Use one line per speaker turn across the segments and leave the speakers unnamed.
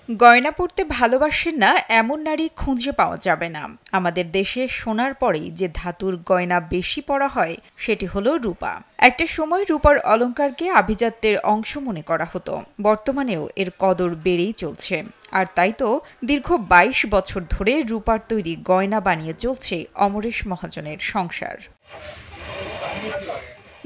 গয়না পরতে ভালোবাসেন না এমন নারী খুঁজে পাওয়া যাবে না। আমাদের দেশে সোনার পরেই যে ধাতুর গয়না বেশি পরা হয় সেটি হলো রূপা। একটা সময় রূপার অলংকারকে আভিজাত্যের অংশ মনে করা হতো। বর্তমানেও এর কদর বেড়েই চলছে। আর তাই তো দীর্ঘ ২২ বছর ধরে রূপার তৈরি গয়না বানিয়ে চলছে অমরেশ মহাজনের সংসার।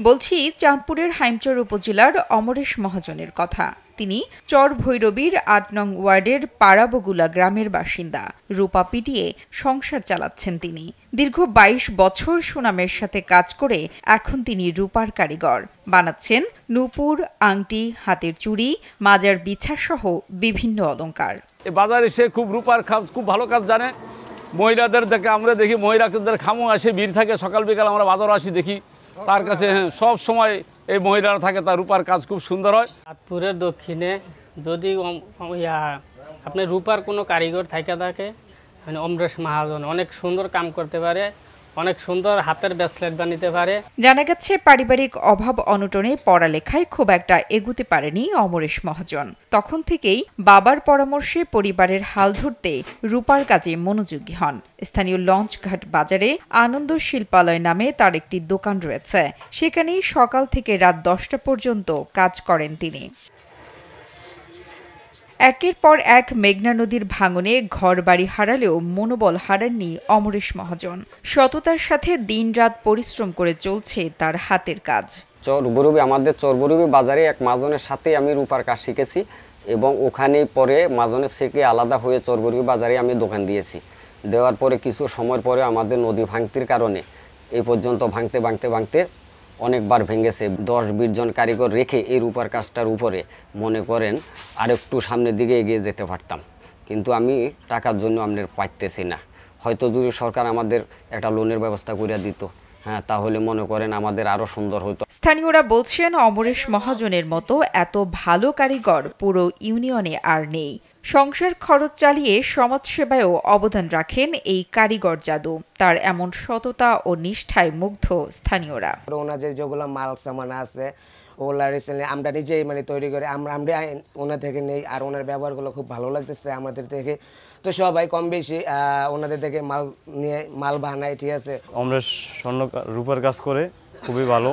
বলছি চাঁদপুরের হাইমচর উপজেলার অমরেশ মহাজনের কথা। তিনি চর ভৈরবীর ৮ নং ওয়ার্ডের পাড়াবগুলা গ্রামের বাসিন্দা। রূপা পিটিয়ে সংসার চালাচ্ছেন তিনি। দীর্ঘ ২২ বছর সুনামের সাথে কাজ করে এখন তিনি রূপার কারিগর। বানাচ্ছেন নূপুর, আংটি, হাতের চুড়ি, মাজার বিছা সহ বিভিন্ন অলংকার।
বাজারে সে খুব রূপার কাজ, খুব ভালো কাজ জানে। মহিলাদের আমরা দেখি মহিলাদের খামো আসে ভিড় থাকে, সকাল বিকাল আমরা বাজার আসি দেখি তার কাছে সব সময় এই মহিলারা থাকে, তার রূপার কাজ খুব সুন্দর হয়।
চাঁদপুরের দক্ষিণে যদি আপনার রূপার কোনো কারিগর থাকে মানে অমরেশ মহাজন অনেক সুন্দর কাম করতে পারে, অনেক সুন্দর হাতের ব্রেসলেট বানাতে পারে।
জানা গেছে পারিবারিক অভাব অনটনে পড়ালেখায় খুব একটা এগুতে পারেনি অমরেশ মহাজন। তখন থেকেই বাবার পরামর্শে পরিবারের হাল ধরতে রূপার কাজে মনোযোগী হন। স্থানীয় লঞ্চঘাট বাজারে আনন্দ শিল্পালয় নামে তার একটি দোকান রয়েছে। সেখানেই সকাল থেকে রাত ১০টা পর্যন্ত কাজ করেন তিনি। একের পর এক মেঘনা নদীর ভাঙনে ঘরবাড়ি হারালেও মনোবল হারাননি অমরেশ মহাজন। সততার সাথে দিনরাত পরিশ্রম করে চলছে তার হাতের কাজ।
আমাদের চরবরুবি বাজারে এক মাজনের সাথে আমি রূপার কাজ শিখেছি এবং ওখানে পরে মাজনের থেকে আলাদা হয়ে চরবরুবি বাজারে আমি দোকান দিয়েছি। দেওয়ার পরে কিছু সময় পরে আমাদের নদী ভাঙতির কারণে এই পর্যন্ত ভাঙতে অনেকবার ভেঙেছে। ১০-২০ জন কারিগর রেখে এই রূপার কাজটার উপরে মনে করেন আরেকটু সামনের দিকে এগিয়ে যেতে পারতাম, কিন্তু আমি টাকার জন্য আপনার পাইতেছি না। হয়তো যদি সরকার আমাদের একটা লোনের ব্যবস্থা করে দিত, তাহলে মনে করেন আমাদের আরো সুন্দর হতো।
স্থানীয়রা বলছেন অমরেশ মহাজনের মতো এত ভালো কারিগর পুরো ইউনিয়নে আর নেই। সংসার খরচ চালিয়ে সমাজসেবায়ও অবদান রাখেন এই কারিগর জাদু। তার এমন সততা ও নিষ্ঠায় মুগ্ধ স্থানীয়রা।
ওনাদের যেগুলো মাল সামান আছে ওগুলা রিসেন্টলি আমরা নিজেই তৈরি করে আমরা ওনার থেকে নেই, আর ওনার ব্যবহারগুলো খুব ভালো লাগতেছে আমাদের থেকে। তো সবাই কম বেশি ওনাদের থেকে মাল নিয়ে মাল বানায়। ঠিক আছে,
অমরেশ স্বর্ণ রূপার কাজ করে খুবই ভালো।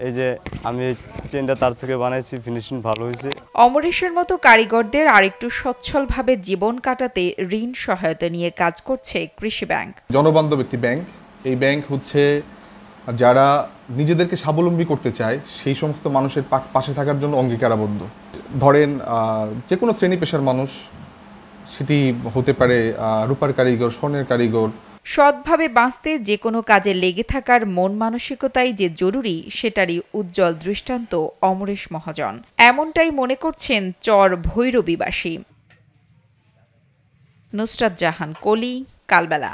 এই যে আমি চেনটা তার থেকে বানাইছি, ফিনিশিং ভালো হয়েছে।
অমরেশের মতো কারিগরদের আরেকটু সচ্ছলভাবে জীবন কাটাতে ঋণ সহায়তা নিয়ে কাজ করছে কৃষি ব্যাংক।
জনবান্ধব একটি ব্যাংক। এই ব্যাংক হচ্ছে যারা নিজেদেরকে স্বাবলম্বী করতে চায় সেই সমস্ত মানুষের পাশে থাকার জন্য অঙ্গীকারাবদ্ধ। ধরেন যে কোনো শ্রেণী পেশার মানুষ, সেটি হতে পারে রূপার কারিগর, স্বর্ণের কারিগর।
সৎভাবে বাঁচতে যে কোনো কাজে লেগে থাকার মন মানসিকতাই যে জরুরি সেটারই উজ্জ্বল দৃষ্টান্ত অমরেশ মহাজন। এমনটাই মনে করছেন চর ভৈরবীবাসী। নুসরাত জাহান কলি, কালবেলা।